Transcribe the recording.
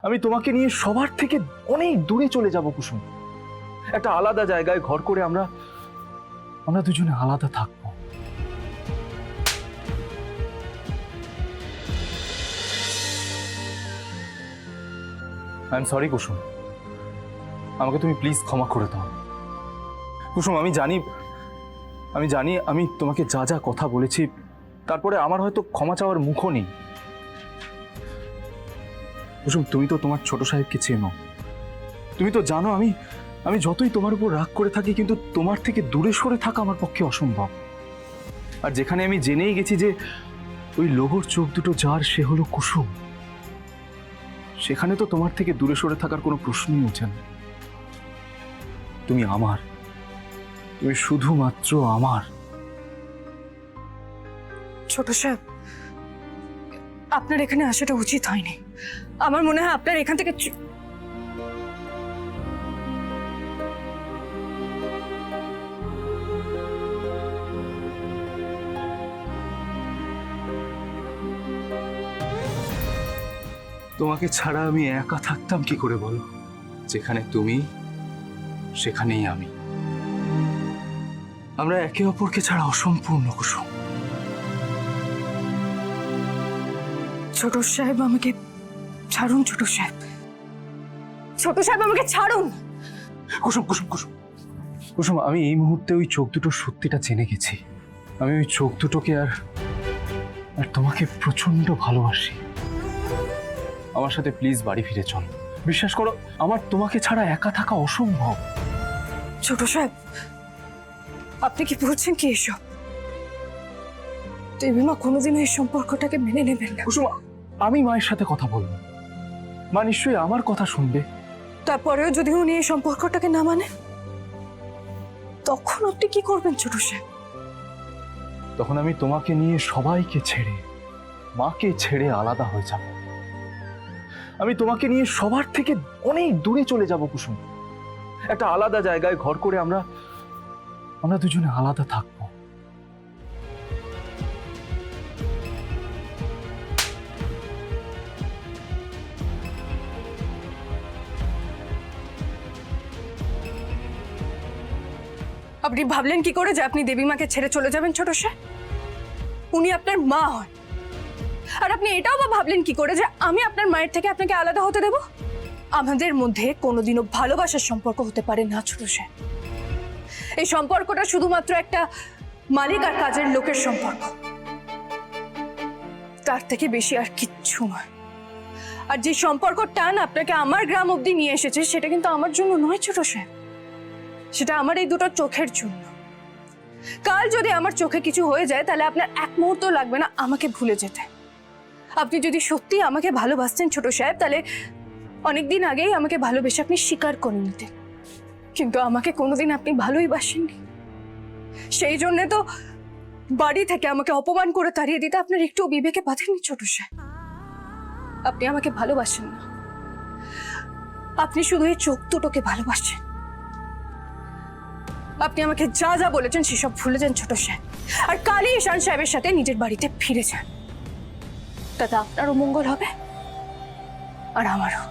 আমি তোমাকে নিয়ে সবার থেকে অনেক দূরে চলে যাব কুসুম। একটা আলাদা জায়গায় ঘর করে আমরা দুজনে আলাদা থাকবো। আই এম সরি কুসুম, আমাকে তুমি প্লিজ ক্ষমা করে দাও। কুসুম আমি জানি আমি তোমাকে যা যা কথা বলেছি তারপরে আমার হয়তো ক্ষমা চাওয়ার মুখও নেই। কুসুম তুমি তো তোমার ছোট সাহেবকে চেনো, তুমি তো জানো আমি যতই তোমার উপর রাগ করে থাকি কিন্তু তোমার থেকে দূরে সরে থাকা আমার পক্ষে অসম্ভব। আর যেখানে আমি জেনেই গেছি যে ওই লোগোর চোখ দুটো যার সে হলো কুসুম, সেখানে তো তোমার থেকে দূরে সরে থাকার কোনো প্রশ্নই ওঠে না। তুমি আমার, তুমি শুধুমাত্র আমার। ছোট সাহেব, আপনার এখানে আসাটা উচিত হয়নি। আমার মনে হয় আপনার এখান থেকে তোমাকে ছাড়া আমি একা থাকতাম কি করে বলো? যেখানে তুমি সেখানেই আমি। আমরা একে অপরকে ছাড়া অসম্পূর্ণ কুসুম। ছোট সাহেব আমাকে ছাড়ুন। ছোট সাহেব, ছোট সাহেব আমাকে ছাড়ুন। কুসুম কুসুম কুসুম কুসুম, আমি এই মুহূর্তে ওই চোখ দুটোর সত্যিটা জেনে গেছি। আমি ওই চোখ দুটোকে আর তোমাকে প্রচন্ড ভালোবাসি। আমার সাথে প্লিজ বাড়ি ফিরে চল। বিশ্বাস করো, আমার তোমাকে ছাড়া একা থাকা অসম্ভব। ছোট সাহেব, আপনি কি বলছেন কি এসব? দেবীমা কোনোদিনও এই সম্পর্কটাকে মেনে নেবেন না। কুসুম, আমি মায়ের সাথে কথা বলবো, মা নিশ্চয়ই আমার কথা শুনবে। তারপরেও যদি উনি এই সম্পর্কটাকে না মানে, তখন আপনি কি করবেন ছোট সাহেব? তখন আমি তোমাকে নিয়ে সবাইকে ছেড়ে, মাকে ছেড়ে আলাদা হয়ে যাব। আমি তোমাকে নিয়ে সবার থেকে অনেক দূরে চলে যাব কুসুম। একটা আলাদা জায়গায় ঘর করে আমরা দুজনে আলাদা থাকবো। আপনি ভাবলেন কি করে যে আপনি দেবীমাকে ছেড়ে চলে যাবেন ছোট সাহেব? উনি আপনার মা হন। আর আপনি এটাও বা ভাবলেন কি করে যে আমি আপনার মায়ের থেকে আপনাকে আলাদা হতে দেব? আমাদের মধ্যে কোনোদিনও ভালোবাসার সম্পর্ক হতে পারে না ছোট সাহেব। এই সম্পর্কটা শুধুমাত্র একটা মালিক আর কাজের লোকের সম্পর্ক, তার থেকে বেশি আর কিচ্ছু নয়। আর যে সম্পর্ক টান আপনাকে আমার গ্রাম অবধি নিয়ে এসেছে, সেটা কিন্তু আমার জন্য নয় ছোট সাহেব, সেটা আমার এই দুটো চোখের জন্য। কাল যদি আমার চোখে কিছু হয়ে যায় তাহলে আপনার এক মুহূর্ত লাগবে না আমাকে ভুলে যেতে। আপনি যদি সত্যি আমাকে ভালোবাসতেন ছোট সাহেব, তাহলে অনেকদিন আগেই আমাকে ভালোবেসে আপনি স্বীকার করে নিতেন। কিন্তু আমাকে কোনোদিন আপনি ভালোই বাসেননি। সেই জন্য তো বাড়ি থেকে আমাকে অপমান করে তাড়িয়ে দিতে আপনার একটু বিবেকে বাঁধেনি ছোট সাহেব। আপনি আমাকে ভালোবাসেন না, আপনি শুধু এই চোখ দুটোকে ভালোবাসেন। আপনি আমাকে যা যা বলেছেন সেসব ভুলে যান ছোট সাহেব, আর কালই ঈশান সাহেবের সাথে নিজের বাড়িতে ফিরে যান। তাতে আপনারও মঙ্গল হবে আর আমারও।